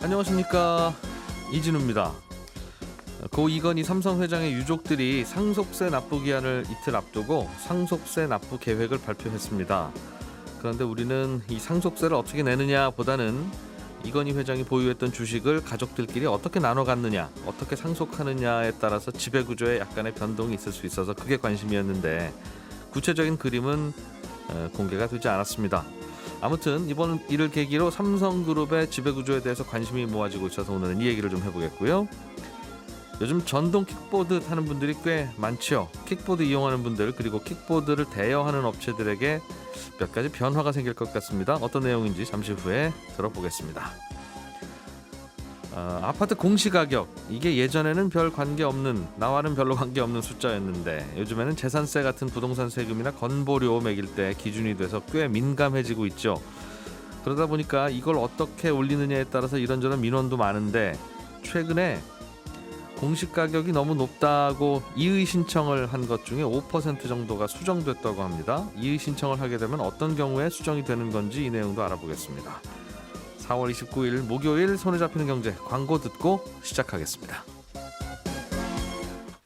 안녕하십니까, 이진우입니다. 고 이건희 삼성 회장의 유족들이 상속세 납부 기한을 이틀 앞두고 상속세 납부 계획을 발표했습니다. 그런데 우리는 이 상속세를 어떻게 내느냐 보다는 이건희 회장이 보유했던 주식을 가족들끼리 어떻게 나눠 갖느냐, 어떻게 상속하느냐에 따라서 지배구조에 약간의 변동이 있을 수 있어서 그게 관심이었는데 구체적인 그림은 공개가 되지 않았습니다. 아무튼 이번 일을 계기로 삼성그룹의 지배구조에 대해서 관심이 모아지고 있어서 오늘은 이 얘기를 좀 해보겠고요. 요즘 전동 킥보드 타는 분들이 꽤 많죠. 킥보드 이용하는 분들, 그리고 킥보드를 대여하는 업체들에게 몇 가지 변화가 생길 것 같습니다. 어떤 내용인지 잠시 후에 들어보겠습니다. 아파트 공시가격, 이게 예전에는 별 관계없는, 나와는 별로 관계없는 숫자였는데 요즘에는 재산세 같은 부동산 세금이나 건보료 매길 때 기준이 돼서 꽤 민감해지고 있죠. 그러다 보니까 이걸 어떻게 올리느냐에 따라서 이런저런 민원도 많은데 최근에 공시가격이 너무 높다고 이의 신청을 한 것 중에 5% 정도가 수정됐다고 합니다. 이의 신청을 하게 되면 어떤 경우에 수정이 되는 건지 이 내용도 알아보겠습니다. 4월 29일 목요일 손에 잡히는 경제, 광고 듣고 시작하겠습니다.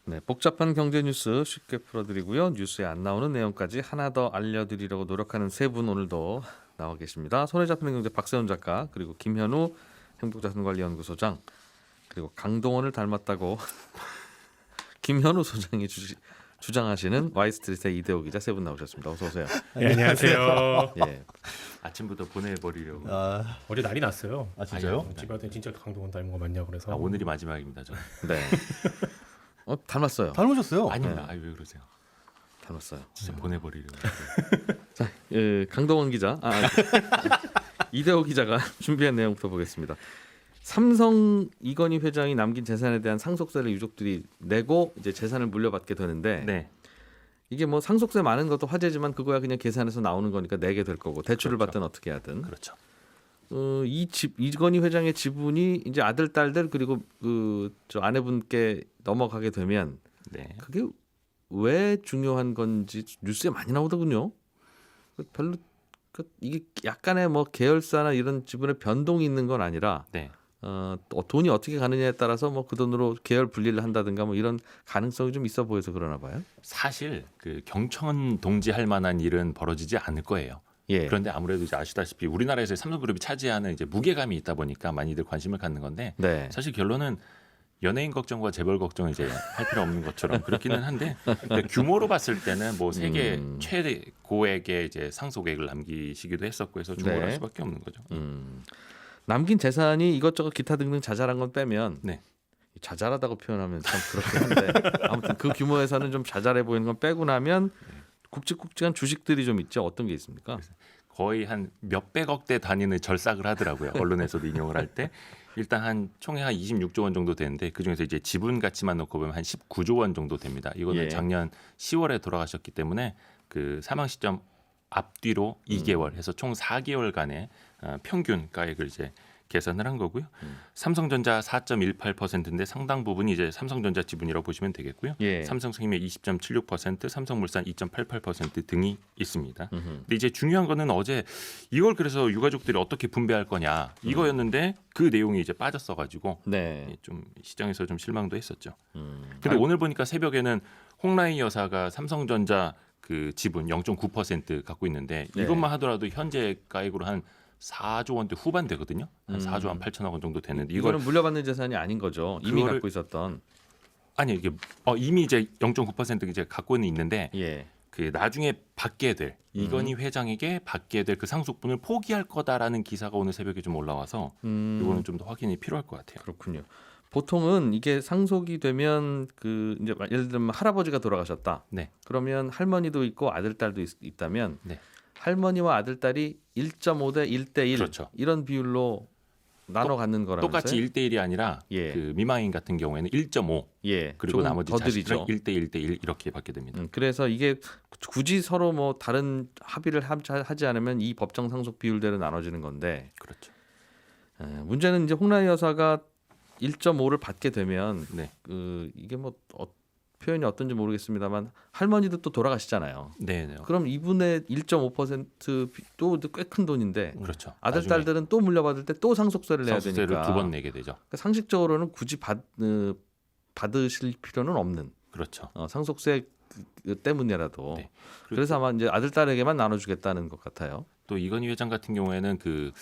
네, 복잡한 경제 뉴스 쉽게 풀어드리고요. 뉴스에 안 나오는 내용까지 하나 더 알려드리려고 노력하는 세 분 오늘도 나와 계십니다. 손에 잡히는 경제 박세훈 작가, 그리고 김현우 행복자산관리연구소장, 그리고 강동원을 닮았다고 김현우 소장이 주장하시는 와이스트리트의 이대호 기자, 세 분 나오셨습니다. 어서 오세요. 네, 안녕하세요. 예. 아침부터 보내버리려고. 어제 난리 났어요. 아 진짜요? 아니요. 집에 왔더니 진짜 강동원 닮은 거 맞냐 그래서. 오늘이 마지막입니다. 저는. 네. 닮았어요. 닮으셨어요? 아닙니다. 왜 그러세요? 닮았어요. 진짜 보내버리려고. 자, 강동원 기자, 이대호 기자가 준비한 내용부터 보겠습니다. 삼성 이건희 회장이 남긴 재산에 대한 상속세를 유족들이 내고 이제 재산을 물려받게 되는데, 네. 이게 뭐 상속세 많은 것도 화제지만 그거야 그냥 계산해서 나오는 거니까 내게 될 거고, 대출을 그렇죠. 받든 어떻게 하든. 그렇죠. 이건희 회장의 지분이 이제 아들, 딸들 그리고 저 아내분께 넘어가게 되면 네. 그게 왜 중요한 건지 뉴스에 많이 나오더군요. 별로 이게 약간의 뭐 계열사나 이런 지분의 변동이 있는 건 아니라, 네. 돈이 어떻게 가느냐에 따라서 뭐 그 돈으로 계열 분리를 한다든가 뭐 이런 가능성이 좀 있어 보여서 그러나 봐요. 사실 그 경천 동지할 만한 일은 벌어지지 않을 거예요. 예. 그런데 아무래도 이제 아시다시피 우리나라에서 삼성그룹이 차지하는 이제 무게감이 있다 보니까 많이들 관심을 갖는 건데, 네. 사실 결론은 연예인 걱정과 재벌 걱정 이제 할 필요 없는 것처럼 그렇기는 한데, 그러니까 규모로 봤을 때는 뭐 세계 최고액의 이제 상속액을 남기시기도 했었고 해서 주목을 할 수밖에 없는 거죠. 남긴 재산이 이것저것 기타 등등 자잘한 건 빼면, 네. 자잘하다고 표현하면 참 그렇긴 한데 아무튼 그 규모에서는 좀 자잘해 보이는 건 빼고 나면 굵직굵직한 주식들이 좀 있죠. 어떤 게 있습니까? 거의 한 몇백억대 단위의 절삭을 하더라고요. 언론에서도 인용을 할 때. 일단 한 총액 한 26조 원 정도 되는데 그중에서 이제 지분 가치만 놓고 보면 한 19조 원 정도 됩니다. 이거는 예. 작년 10월에 돌아가셨기 때문에 그 사망 시점 앞뒤로 2개월 해서 총 4개월간의 평균 가액을 이제 계산을 한 거고요. 삼성전자 4.18%인데 상당 부분이 이제 삼성전자 지분이라고 보시면 되겠고요. 예. 삼성생명 20.76%, 삼성물산 2.88% 등이 있습니다. 근데 이제 중요한 거는 어제 이걸 그래서 유가족들이 어떻게 분배할 거냐 이거였는데 그 내용이 이제 빠졌어가지고 네. 좀 시장에서 좀 실망도 했었죠. 근데 오늘 보니까 새벽에는 홍라희 여사가 삼성전자 그 지분 0.9% 갖고 있는데 네. 이것만 하더라도 현재 가액으로 한 4조 원대 후반 되거든요. 한 4조 한 8천억 원 정도 되는데 이거는 물려받는 재산이 아닌 거죠. 이미 갖고 있었던. 아니 이게 이미 이제 0.9% 이제 갖고는 있는데 예. 그 나중에 받게 될 이건희 회장에게 받게 될 그 상속분을 포기할 거다라는 기사가 오늘 새벽에 좀 올라와서 이거는 좀 더 확인이 필요할 것 같아요. 그렇군요. 보통은 이게 상속이 되면 그 이제 예를 들면 할아버지가 돌아가셨다. 네. 그러면 할머니도 있고 아들 딸도 있다면 네. 할머니와 아들 딸이 1.5대 1대1 그렇죠. 이런 비율로 나눠 갖는 거라면서요? 똑같이 1대1이 아니라 예. 그 미망인 같은 경우에는 1.5 예. 그리고 조금 나머지 더 자식들은 드리죠. 1대1 대1 이렇게 받게 됩니다. 그래서 이게 굳이 서로 뭐 다른 합의를 하지 않으면 이 법정 상속 비율대로 나눠지는 건데, 그렇죠. 문제는 이제 홍라희 여사가 1.5를 받게 되면 네. 이게 뭐 표현이 어떤지 모르겠습니다만 할머니도 또 돌아가시잖아요. 네, 네. 그럼 이분의 1.5%도 꽤 큰 돈인데 그렇죠. 아들 나중에 딸들은 또 물려받을 때 또 상속세를 내야 상속세를 되니까 2번 내게 되죠. 그러니까 상식적으로는 굳이 받으실 필요는 없는 그렇죠. 상속세 때문이라도 네. 그래서 아마 이제 아들 딸에게만 나눠주겠다는 것 같아요. 또 이건희 회장 같은 경우에는 그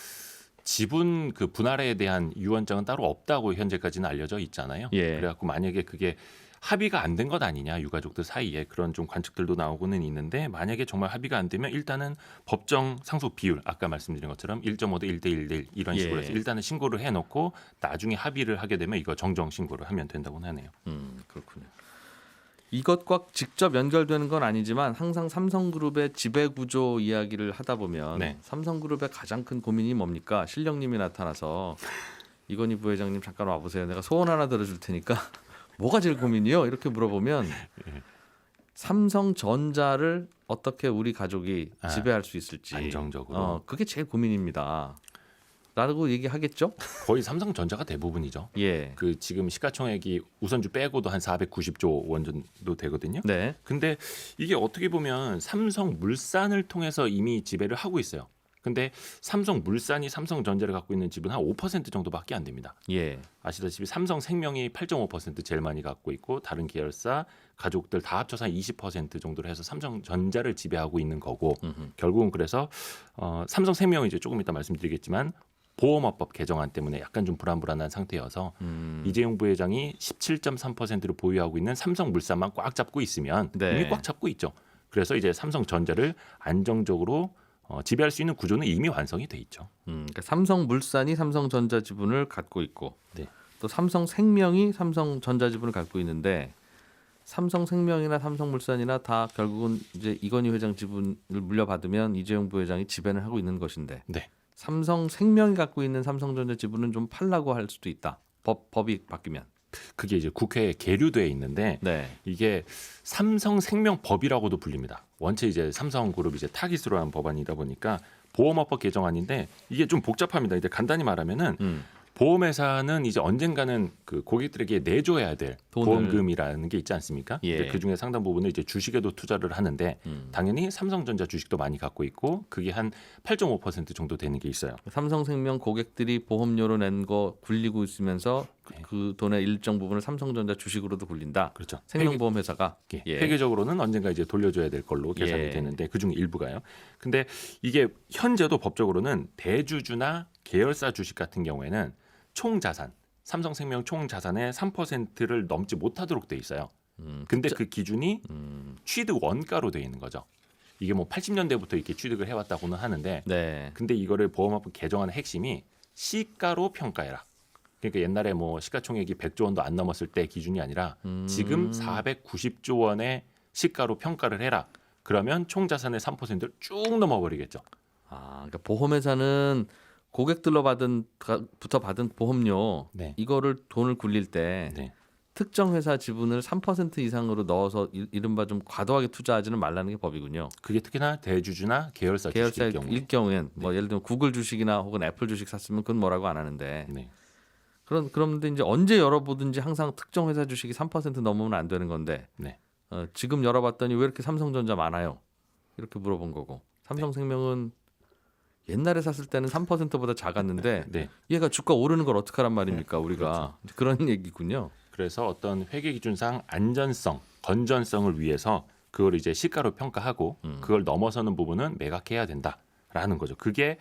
지분 그 분할에 대한 유언장은 따로 없다고 현재까지는 알려져 있잖아요. 예. 그래갖고 만약에 그게 합의가 안 된 것 아니냐 유가족들 사이에 그런 좀 관측들도 나오고는 있는데 만약에 정말 합의가 안 되면 일단은 법정 상속 비율 아까 말씀드린 것처럼 1.5 대 1 대 1 대 1 이런 식으로 예. 해서 일단은 신고를 해놓고 나중에 합의를 하게 되면 이거 정정 신고를 하면 된다고 하네요. 그렇군요. 이것과 직접 연결되는 건 아니지만 항상 삼성그룹의 지배구조 이야기를 하다 보면 네. 삼성그룹의 가장 큰 고민이 뭡니까? 실령님이 나타나서 이건희 부회장님 잠깐 와보세요. 내가 소원 하나 들어줄 테니까 뭐가 제일 고민이요? 이렇게 물어보면 삼성전자를 어떻게 우리 가족이 지배할 수 있을지 안정적으로. 그게 제일 고민입니다. 라고 얘기하겠죠? 거의 삼성전자가 대부분이죠. 예. 그 지금 시가총액이 우선주 빼고도 한 490조 원 정도 되거든요. 네. 근데 이게 어떻게 보면 삼성물산을 통해서 이미 지배를 하고 있어요. 근데 삼성물산이 삼성전자를 갖고 있는 지분 한 5% 정도밖에 안 됩니다. 예. 아시다시피 삼성생명이 8.5% 제일 많이 갖고 있고 다른 계열사 가족들 다 합쳐서 한 20% 정도를 해서 삼성전자를 지배하고 있는 거고 결국은 그래서 삼성생명은 이제 조금 이따 말씀드리겠지만 보험업법 개정안 때문에 약간 좀 불안불안한 상태여서 이재용 부회장이 17.3%를 보유하고 있는 삼성물산만 꽉 잡고 있으면 네. 이미 꽉 잡고 있죠. 그래서 이제 삼성전자를 안정적으로 지배할 수 있는 구조는 이미 완성이 돼 있죠. 그러니까 삼성물산이 삼성전자 지분을 갖고 있고 네. 또 삼성생명이 삼성전자 지분을 갖고 있는데 삼성생명이나 삼성물산이나 다 결국은 이제 이건희 회장 지분을 물려받으면 이재용 부회장이 지배를 하고 있는 것인데 네. 삼성생명이 갖고 있는 삼성전자 지분은 좀 팔라고 할 수도 있다. 법이 바뀌면. 그게 이제 국회에 계류돼 있는데 네. 이게 삼성생명법이라고도 불립니다. 원체 이제 삼성그룹 이제 타깃으로 한 법안이다 보니까 보험업법 개정안인데 이게 좀 복잡합니다. 이제 간단히 말하면은 보험회사는 이제 언젠가는 그 고객들에게 내줘야 될 돈을. 보험금이라는 게 있지 않습니까? 예. 그 중에 상당 부분을 이제 주식에도 투자를 하는데 당연히 삼성전자 주식도 많이 갖고 있고 그게 한 8.5% 정도 되는 게 있어요. 삼성생명 고객들이 보험료로 낸 거 굴리고 있으면서 그 돈의 일정 부분을 삼성전자 주식으로도 굴린다. 그렇죠. 생명보험회사가. 예. 회계적으로는 언젠가 이제 돌려줘야 될 걸로 계산이 예. 되는데 그중 일부가요. 근데 이게 현재도 법적으로는 대주주나 계열사 주식 같은 경우에는 총 자산, 삼성생명 총 자산의 3%를 넘지 못하도록 돼 있어요. 근데 그 기준이 취득 원가로 돼 있는 거죠. 이게 뭐 80년대부터 이렇게 취득을 해왔다고는 하는데, 네. 근데 이거를 보험업법 개정안의 핵심이 시가로 평가해라. 그러니까 옛날에 뭐 시가총액이 100조 원도 안 넘었을 때 기준이 아니라 지금 490조 원의 시가로 평가를 해라. 그러면 총 자산의 3%를 쭉 넘어버리겠죠. 그러니까 보험회사는 고객들로부터 받은 보험료 네. 이거를 돈을 굴릴 때 네. 특정 회사 지분을 3% 이상으로 넣어서 이른바 좀 과도하게 투자하지는 말라는 게 법이군요. 그게 특히나 대주주나 계열사 계열사일 주식일 경우에. 경우엔 뭐 예를 들면 구글 주식이나 혹은 애플 주식 샀으면 그건 뭐라고 안 하는데 네. 그런데 이제 언제 열어보든지 항상 특정 회사 주식이 3% 넘으면 안 되는 건데 네. 지금 열어봤더니 왜 이렇게 삼성전자 많아요? 이렇게 물어본 거고 삼성생명은 옛날에 샀을 때는 3%보다 작았는데 네. 얘가 주가 오르는 걸 어떡하란 말입니까 우리가 그렇죠. 그런 얘기군요. 그래서 어떤 회계 기준상 안전성, 건전성을 위해서 그걸 이제 시가로 평가하고 그걸 넘어서는 부분은 매각해야 된다라는 거죠. 그게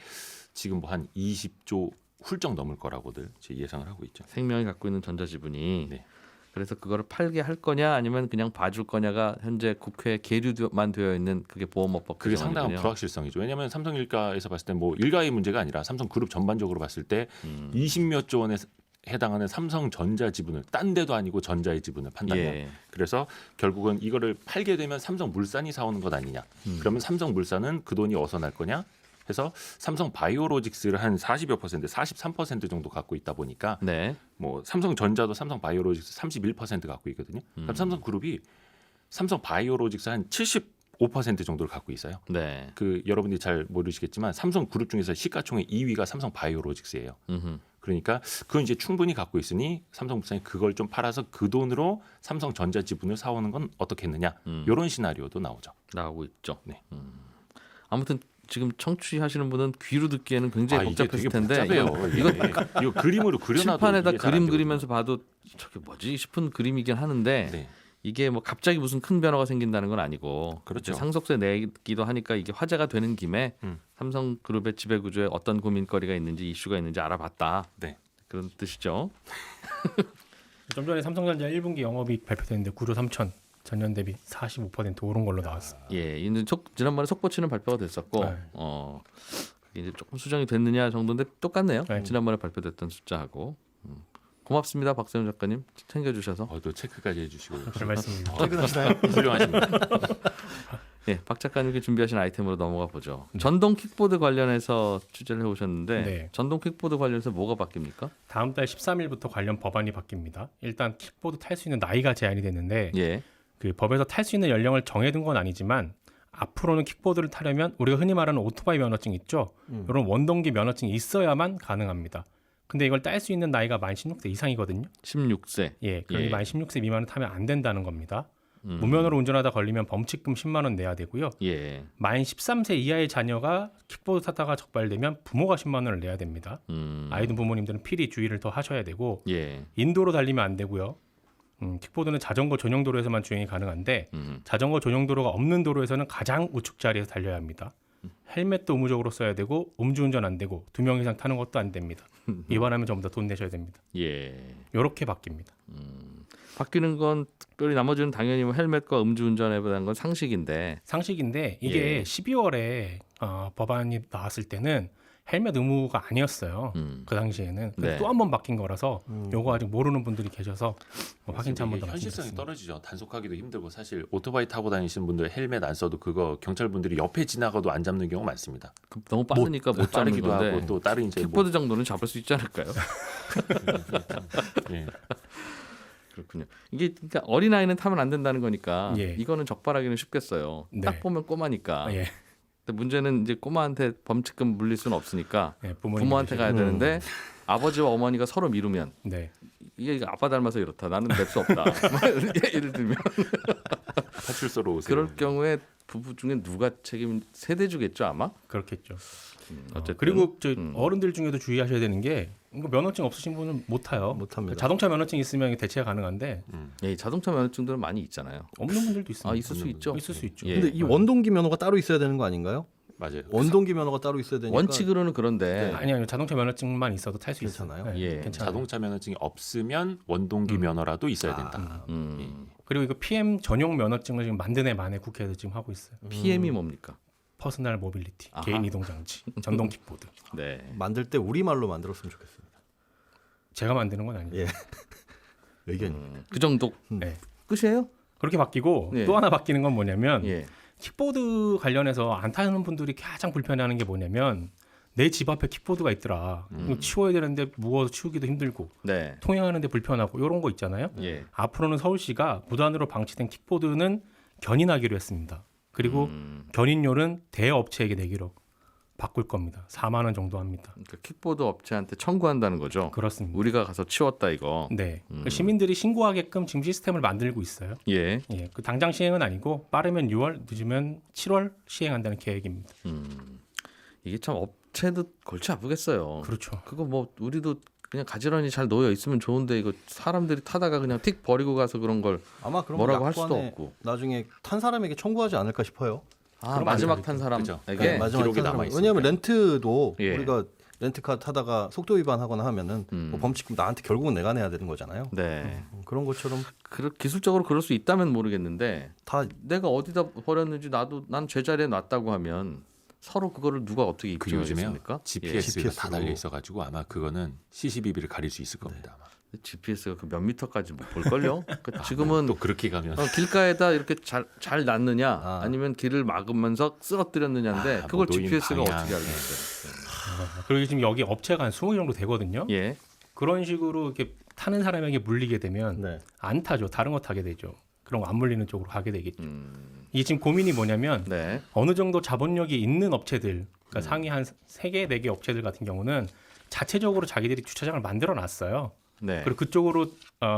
지금 뭐 한 20조 훌쩍 넘을 거라고들 예상을 하고 있죠. 생명이 갖고 있는 전자지분이 네. 그래서 그거를 팔게 할 거냐 아니면 그냥 봐줄 거냐가 현재 국회에 계류만 되어 있는 그게 보험업법 그게 개정안이군요. 상당한 불확실성이죠. 왜냐하면 삼성 일가에서 봤을 때 뭐 일가의 문제가 아니라 삼성그룹 전반적으로 봤을 때 20몇 조 원에 해당하는 삼성전자 지분을 딴 데도 아니고 전자의 지분을 판단해요. 예. 그래서 결국은 이거를 팔게 되면 삼성물산이 사오는 것 아니냐. 그러면 삼성물산은 그 돈이 어디서 날 거냐 해서 삼성바이오로직스를 한 40여 %, 43% 정도 갖고 있다 보니까 네. 뭐 삼성전자도 삼성바이오로직스 31% 갖고 있거든요. 그럼 삼성그룹이 삼성바이오로직스 한 75% 정도를 갖고 있어요. 네. 그 여러분들이 잘 모르시겠지만 삼성그룹 중에서 시가총액 2위가 삼성바이오로직스예요. 그러니까 그건 이제 충분히 갖고 있으니 삼성물산이 그걸 좀 팔아서 그 돈으로 삼성전자 지분을 사오는 건 어떻겠느냐. 이런 시나리오도 나오죠. 나오고 있죠. 네. 아무튼 지금 청취하시는 분은 귀로 듣기에는 굉장히 이게 복잡했을 되게 텐데 복잡해요. 이거 그림으로 그려놔도 칠판에다 이게 잘안 그림 되거든요. 그리면서 봐도 저게 뭐지 싶은 그림이긴 하는데 네. 이게 뭐 갑자기 무슨 큰 변화가 생긴다는 건 아니고 그렇죠. 이제 상속세 내기도 하니까 이게 화제가 되는 김에 삼성그룹의 지배구조에 어떤 고민거리가 있는지 이슈가 있는지 알아봤다. 네. 그런 뜻이죠. 좀 전에 삼성전자 1분기 영업이익 발표됐는데 9조 3천 전년 대비 45% 오른 걸로 나왔어요. 예, 이제 지난번에 속보치는 발표가 됐었고, 네. 그게 이제 조금 수정이 됐느냐 정도인데 똑같네요. 네. 지난번에 발표됐던 숫자하고. 고맙습니다, 박세훈 작가님 챙겨주셔서. 또 체크까지 해주시고 별 말씀입니다. 퇴근하시나요? 훌륭하십니다. 예, 박 작가님께 준비하신 아이템으로 넘어가 보죠. 전동 킥보드 관련해서 취재를 해오셨는데 네. 전동 킥보드 관련해서 뭐가 바뀝니까? 다음 달 13일부터 관련 법안이 바뀝니다. 일단 킥보드 탈 수 있는 나이가 제한이 됐는데 예, 그 법에서 탈 수 있는 연령을 정해둔 건 아니지만 앞으로는 킥보드를 타려면 우리가 흔히 말하는 오토바이 면허증 있죠. 이런 원동기 면허증이 있어야만 가능합니다. 근데 이걸 딸 수 있는 나이가 만 16세 이상이거든요. 16세. 예, 그러니 예. 만 16세 미만은 타면 안 된다는 겁니다. 무면허로 운전하다 걸리면 범칙금 10만 원 내야 되고요. 예, 만 13세 이하의 자녀가 킥보드 타다가 적발되면 부모가 10만 원을 내야 됩니다. 아이든 부모님들은 필히 주의를 더 하셔야 되고 예, 인도로 달리면 안 되고요. 킥보드는 자전거 전용 도로에서만 주행이 가능한데 자전거 전용 도로가 없는 도로에서는 가장 우측 자리에서 달려야 합니다. 헬멧도 의무적으로 써야 되고 음주운전 안 되고 2명 이상 타는 것도 안 됩니다. 위반하면 전부 다 돈 내셔야 됩니다. 예. 이렇게 바뀝니다. 바뀌는 건 특별히 나머지는 당연히 뭐 헬멧과 음주운전에 대한 건 상식인데. 상식인데 이게 예. 12월에 법안이 나왔을 때는 헬멧 의무가 아니었어요. 그 당시에는 네. 또 한 번 바뀐 거라서 요거 아직 모르는 분들이 계셔서 확인차 한번 더 현실성이 말씀드리겠습니다. 떨어지죠. 단속하기도 힘들고 사실 오토바이 타고 다니시는 분들 헬멧 안 써도 그거 경찰분들이 옆에 지나가도 안 잡는 경우 많습니다. 너무 빠르니까 못 잡는 빠르기도 건데. 하고 또 다른 이제 킥보드 정도는 잡을 수 있지 않을까요? 예. 그렇군요. 이게 그러니까 어린 아이는 타면 안 된다는 거니까 예. 이거는 적발하기는 쉽겠어요. 네. 딱 보면 꼬마니까. 예, 근데 문제는 이제 꼬마한테 범칙금 물릴 수는 없으니까 예, 부모한테 가야 되는데 아버지와 어머니가 서로 미루면 네. 이게 아빠 닮아서 이렇다. 나는 낼 수 없다. 예를 들면 파출소로 오세요. 그럴 경우에 부부 중에 누가 책임 세대주겠죠 아마. 그렇겠죠. 어쨌든 그리고 저 어른들 중에도 주의하셔야 되는 게 이거 면허증 없으신 분은 못 타요. 못 탑니다. 자동차 면허증 있으면 대체가 가능한데 예, 자동차 면허증들은 많이 있잖아요. 없는 분들도 있습니다. 있을 수 있죠. 있을 수 있죠. 예. 근데 이 원동기 면허가 따로 있어야 되는 거 아닌가요? 맞아요. 원동기 면허가 따로 있어야 되니까 원칙으로는 그런데 아니요, 자동차 면허증만 있어도 탈 수 괜찮아요? 있어요. 예. 괜찮아요. 자동차 면허증이 없으면 원동기 면허라도 있어야 된다. 그리고 이거 PM 전용 면허증을 지금 만드네 만에 국회에서 지금 하고 있어요. PM이 뭡니까? 퍼스널 모빌리티, 아하. 개인 이동 장치, 전동 킥보드. 네. 만들 때 우리말로 만들었으면 좋겠습니다. 제가 만드는 건 아니에요. 예. 의견. 그 정도 네. 끝이에요? 그렇게 바뀌고 예. 또 하나 바뀌는 건 뭐냐면 예. 킥보드 관련해서 안 타는 분들이 가장 불편해하는 게 뭐냐면 내 집 앞에 킥보드가 있더라. 이거 치워야 되는데 무거워서 치우기도 힘들고 네. 통행하는데 불편하고 이런 거 있잖아요. 예. 앞으로는 서울시가 무단으로 방치된 킥보드는 견인하기로 했습니다. 그리고 견인료는 대업체에게 내기로 바꿀 겁니다. 4만 원 정도 합니다. 그러니까 킥보드 업체한테 청구한다는 거죠. 그렇습니다. 우리가 가서 치웠다 이거. 네, 그 시민들이 신고하게끔 지금 시스템을 만들고 있어요. 예. 예, 그 당장 시행은 아니고 빠르면 6월, 늦으면 7월 시행한다는 계획입니다. 이게 참 업체도 골치 아프겠어요. 그렇죠. 그거 뭐 우리도 그냥 가지런히 잘 놓여 있으면 좋은데 이거 사람들이 타다가 그냥 틱 버리고 가서 그런 걸 아마 그런 뭐라고 거 할 수도 약관에 없고. 나중에 탄 사람에게 청구하지 않을까 싶어요. 마지막 탄 그죠. 사람에게 네, 마지막에 기록에 탄 사람. 남아 있으니까. 왜냐하면 렌트도 예. 우리가 렌트카 타다가 속도 위반하거나 하면은 뭐 범칙금 나한테 결국은 내가 내야 되는 거잖아요. 네. 그런 것처럼 기술적으로 그럴 수 있다면 모르겠는데 다 내가 어디다 버렸는지 난 제자리에 놨다고 하면 서로 그거를 누가 어떻게 그 요즘에요. 입증하겠습니까? GPS가 다 GPS로. 달려 있어가지고 아마 그거는 CCTV를 가릴 수 있을 겁니다. 아마. GPS가 그 몇 미터까지 볼 걸요? 지금은 또 그렇게 가면 길가에다 이렇게 잘 놨느냐 아. 아니면 길을 막으면서 쓰러뜨렸느냐인데 그걸 뭐 노인 GPS가 방향. 어떻게 알겠어요? 그리고 지금 여기 업체가 한 20개 정도 되거든요. 예. 그런 식으로 이렇게 타는 사람에게 물리게 되면 네. 안 타죠. 다른 거 타게 되죠. 그런 거 안 물리는 쪽으로 가게 되겠죠. 이게 지금 고민이 뭐냐면 네. 어느 정도 자본력이 있는 업체들, 그러니까 상위 한 3개, 4개 업체들 같은 경우는 자체적으로 자기들이 주차장을 만들어 놨어요. 네. 그리고 그쪽으로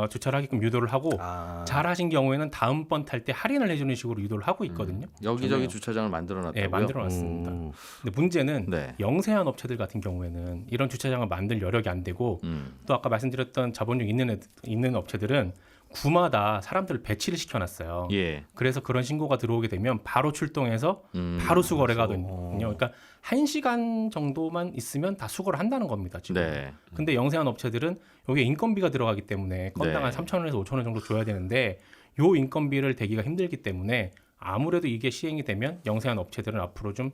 주차를 하게끔 유도를 하고 아. 잘하신 경우에는 다음번 탈 때 할인을 해주는 식으로 유도를 하고 있거든요. 여기저기 좋네요. 주차장을 만들어놨다고요? 네, 만들어놨습니다. 음. 근데 문제는 네. 영세한 업체들 같은 경우에는 이런 주차장을 만들 여력이 안 되고 또 아까 말씀드렸던 자본력 있는 업체들은 구마다 사람들을 배치를 시켜놨어요. 예. 그래서 그런 신고가 들어오게 되면 바로 출동해서 바로 수거래가 되거든요. 그러니까 1시간 정도만 있으면 다 수거를 한다는 겁니다. 지금. 네. 근데 영세한 업체들은 여기에 인건비가 들어가기 때문에 건당 한 네. 3,000원에서 5,000원 정도 줘야 되는데 요 인건비를 대기가 힘들기 때문에 아무래도 이게 시행이 되면 영세한 업체들은 앞으로 좀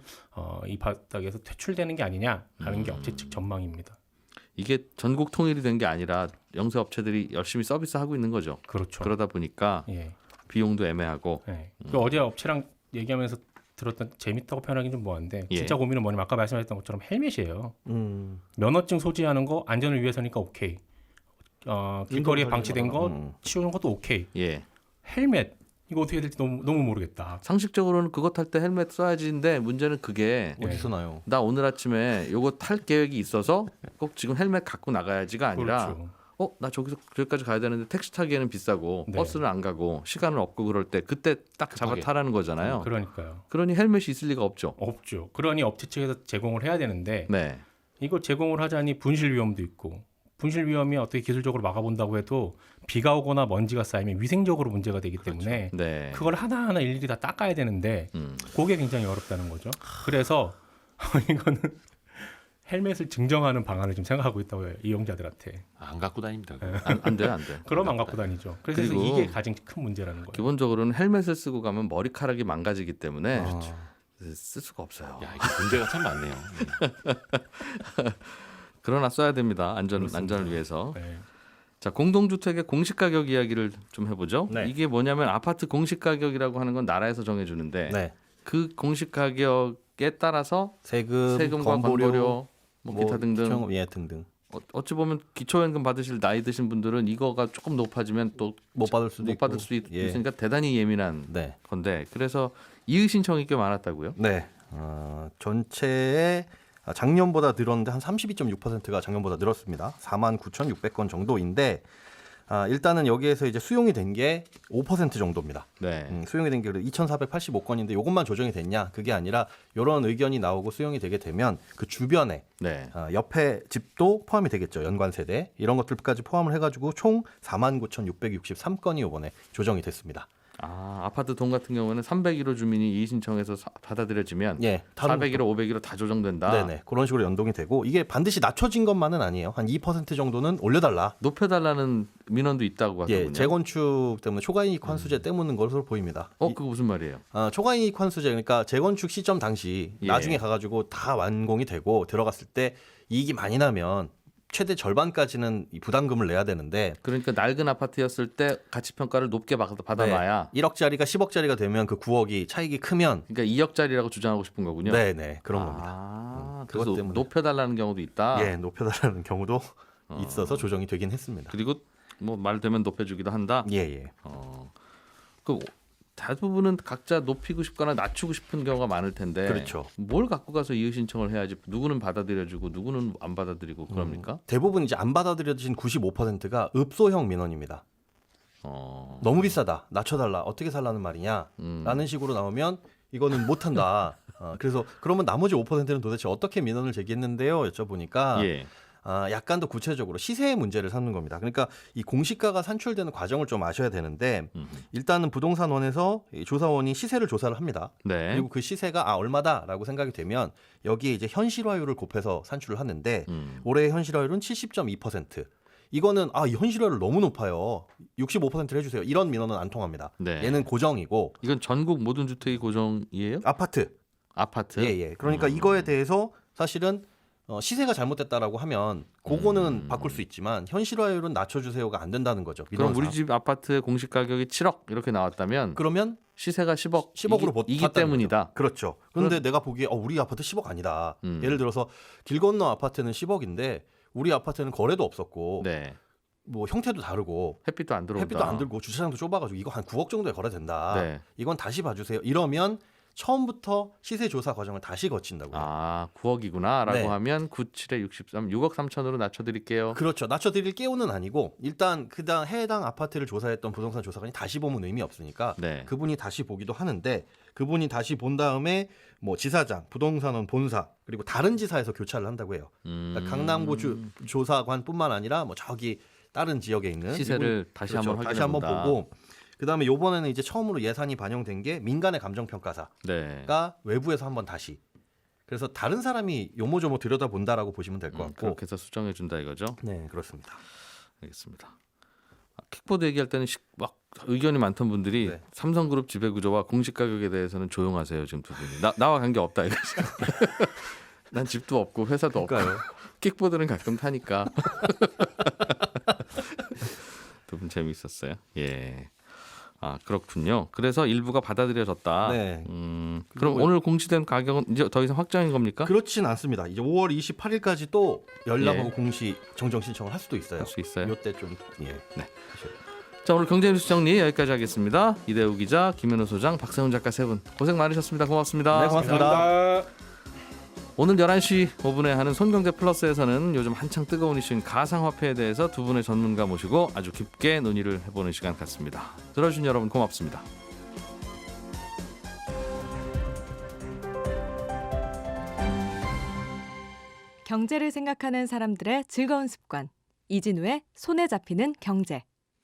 이 바닥에서 퇴출되는 게 아니냐라는 게 업체 측 전망입니다. 이게 전국 통일이 된 게 아니라 영세 업체들이 열심히 서비스하고 있는 거죠. 그렇죠. 그러다 보니까 예. 비용도 애매하고. 네. 그 어제 업체랑 얘기하면서 들었던 재밌다고 표현하기는 좀 뭐한데 예. 진짜 고민은 뭐냐면 아까 말씀하셨던 것처럼 헬멧이에요. 음. 면허증 소지하는 거 안전을 위해서니까 오케이. 길거리에 인도 방치된 거 음. 치우는 것도 오케이. 예. 헬멧 이거 어떻게 될지 너무 모르겠다. 상식적으로는 그거 탈 때 헬멧 써야지인데 문제는 그게 예. 어디서 나요? 나 오늘 아침에 요거 탈 계획이 있어서 꼭 지금 헬멧 갖고 나가야지가 아니라 그렇죠. 나 저기까지 가야 되는데 택시 타기에는 비싸고 네. 버스는 안 가고 시간은 없고 그럴 때 그때 딱 잡아 급하게. 타라는 거잖아요. 그러니까요. 그러니 헬멧이 있을 리가 없죠. 없죠. 그러니 업체 측에서 제공을 해야 되는데 네. 이거 제공을 하자니 분실 위험도 있고 분실 위험이 어떻게 기술적으로 막아본다고 해도 비가 오거나 먼지가 쌓이면 위생적으로 문제가 되기 때문에 네. 그걸 하나하나 일일이 다 닦아야 되는데 음. 그게 굉장히 어렵다는 거죠. 그래서 이거는 헬멧을 증정하는 방안을 좀 생각하고 있다고 해요. 이용자들한테. 안 갖고 다닙니다. 그거. 안 돼요, 안 돼. 그럼 안 갖고 다니죠. 그래서 그리고 이게 가장 큰 문제라는 거예요. 기본적으로는 헬멧을 쓰고 가면 머리카락이 망가지기 때문에 아. 쓸 수가 없어요. 야, 이게 문제가 참 많네요. 그러나 써야 됩니다. 그렇습니다. 안전을 위해서. 네. 자, 공동주택의 공시가격 이야기를 좀 해보죠. 네. 이게 뭐냐면 아파트 공시가격이라고 하는 건 나라에서 정해주는데 네. 그 공시가격에 따라서 세금과 건보료, 뭐 기타 등등 기초연금, 예, 등등 어찌 보면 기초연금 받으실 나이 드신 분들은 이거가 조금 높아지면 또 못 받을 수도 못 있고. 받을 수 예. 있으니까 대단히 예민한 네. 건데 그래서 이의 신청이 꽤 많았다고요? 네. 전체의 작년보다 늘었는데 한 32.6%가 작년보다 늘었습니다. 49,600건 정도인데 일단은 여기에서 이제 수용이 된 게 5% 정도입니다. 네. 수용이 된 게 2,485건인데 이것만 조정이 됐냐? 그게 아니라 이런 의견이 나오고 수용이 되게 되면 그 주변에 네. 옆에 집도 포함이 되겠죠. 연관 세대 이런 것들까지 포함을 해가지고 총 49,663건이 이번에 조정이 됐습니다. 아파트 동 같은 경우는 301호 주민이 이의 신청해서 받아들여지면 예, 401호, 501호 다 조정된다. 네네 그런 식으로 연동이 되고 이게 반드시 낮춰진 것만은 아니에요. 한 2% 정도는 올려달라. 높여달라는 민원도 있다고 하더군요. 예, 재건축 때문에 초과이익 환수제 때문인 것으로 보입니다. 그거 무슨 말이에요? 초과이익 환수제 그러니까 재건축 시점 당시 예. 나중에 가가지고 다 완공이 되고 들어갔을 때 이익이 많이 나면 최대 절반까지는 이 부담금을 내야 되는데 그러니까 낡은 아파트였을 때 가치 평가를 높게 받아놔야. 1억짜리가 10억짜리가 되면 그 9억이 차익이 크면 그러니까 2억짜리라고 주장하고 싶은 거군요. 네네 그런 겁니다. 그래서 그것 때문에. 높여달라는 경우도 있다. 예, 높여달라는 경우도 있어서 조정이 되긴 했습니다. 그리고 뭐 말 되면 높여주기도 한다. 예, 예. 그 대부분은 각자 높이고 싶거나 낮추고 싶은 경우가 많을 텐데. 그렇죠. 뭘 갖고 가서 이의 신청을 해야지 누구는 받아들여주고 누구는 안 받아들이고 그럽니까? 대부분 이제 안 받아들여진 95%가 읍소형 민원입니다. 너무 비싸다, 낮춰달라, 어떻게 살라는 말이냐, 라는 식으로 나오면 이거는 못한다. 그래서 그러면 나머지 5%는 도대체 어떻게 민원을 제기했는데요? 여쭤보니까 예. 약간 더 구체적으로 시세의 문제를 삼는 겁니다. 그러니까 이 공시가가 산출되는 과정을 좀 아셔야 되는데 일단은 부동산원에서 이 조사원이 시세를 조사를 합니다. 네. 그리고 그 시세가 얼마다라고 생각이 되면 여기에 이제 현실화율을 곱해서 산출을 하는데 올해의 현실화율은 70.2%. 이거는 이 현실화율 너무 높아요. 65%를 해주세요. 이런 민원은 안 통합니다. 네. 얘는 고정이고 이건 전국 모든 주택이 고정이에요? 아파트. 아파트? 예. 그러니까 이거에 대해서 사실은 시세가 잘못됐다라고 하면 그거는 바꿀 수 있지만 현실화율은 낮춰주세요가 안 된다는 거죠. 그럼 민원상. 우리 집 아파트 공시 가격이 7억 이렇게 나왔다면 그러면 시세가 10억 10억으로 이기 때문이다. 그렇죠. 그런데 내가 보기에 우리 아파트 10억 아니다. 예를 들어서 길 건너 아파트는 10억인데 우리 아파트는 거래도 없었고 네. 뭐 형태도 다르고 햇빛도 안 들어온다. 햇빛도 안 들고 주차장도 좁아가지고 이거 한 9억 정도에 거래된다. 네. 이건 다시 봐주세요. 이러면 처음부터 시세 조사 과정을 다시 거친다고요. 아, 9억이구나라고 네. 하면 9,7에 63, 6억 3천으로 낮춰드릴게요. 그렇죠. 낮춰드릴 깨우는 아니고 일단 그당 해당 아파트를 조사했던 부동산 조사관이 다시 보면 의미 없으니까 네. 그분이 다시 보기도 하는데 그분이 다시 본 다음에 뭐 지사장, 부동산원 본사 그리고 다른 지사에서 교차를 한다고 해요. 그러니까 강남구 조사관뿐만 아니라 뭐 저기 다른 지역에 있는 시세를 이분- 다시 그렇죠. 한번 다시 한번 확인해본다. 보고 그다음에 요번에는 이제 처음으로 예산이 반영된 게 민간의 감정평가사가 네. 외부에서 한번 다시 그래서 다른 사람이 요모조모 들여다본다라고 보시면 될 것 같고 그렇게 해서 수정해 준다 이거죠. 네 그렇습니다. 알겠습니다. 킥보드 얘기할 때는 막 의견이 많던 분들이 네. 삼성그룹 지배구조와 공시 가격에 대해서는 조용하세요 지금 두 분이. 나와 관계 없다 이거. 난 집도 없고 회사도 없고 그러니까요. 킥보드는 가끔 타니까. 두 분 재미있었어요. 예. 아 그렇군요. 그래서 일부가 받아들여졌다. 네. 그럼 그리고- 오늘 공시된 가격은 이제 더 이상 확정인 겁니까? 그렇진 않습니다. 이제 5월 28일까지 또 연락하고 예. 공시 정정 신청을 할 수도 있어요. 할 수 있어요. 이때 좀 예. 자 오늘 경제뉴스 정리 여기까지 하겠습니다. 이대우 기자, 김현우 소장, 박세훈 작가 세 분 고생 많으셨습니다. 고맙습니다. 네, 고맙습니다. 감사합니다. 오늘 11시 5분에 하는 손경제 플러스에서는 요즘 한창 뜨거운 이슈인 가상화폐에 대해서 두 분의 전문가 모시고 아주 깊게 논의를 해보는 시간 갖습니다. 들어주신 여러분 고맙습니다. 경제를 생각하는 사람들의 즐거운 습관. 이진우의 손에 잡히는 경제.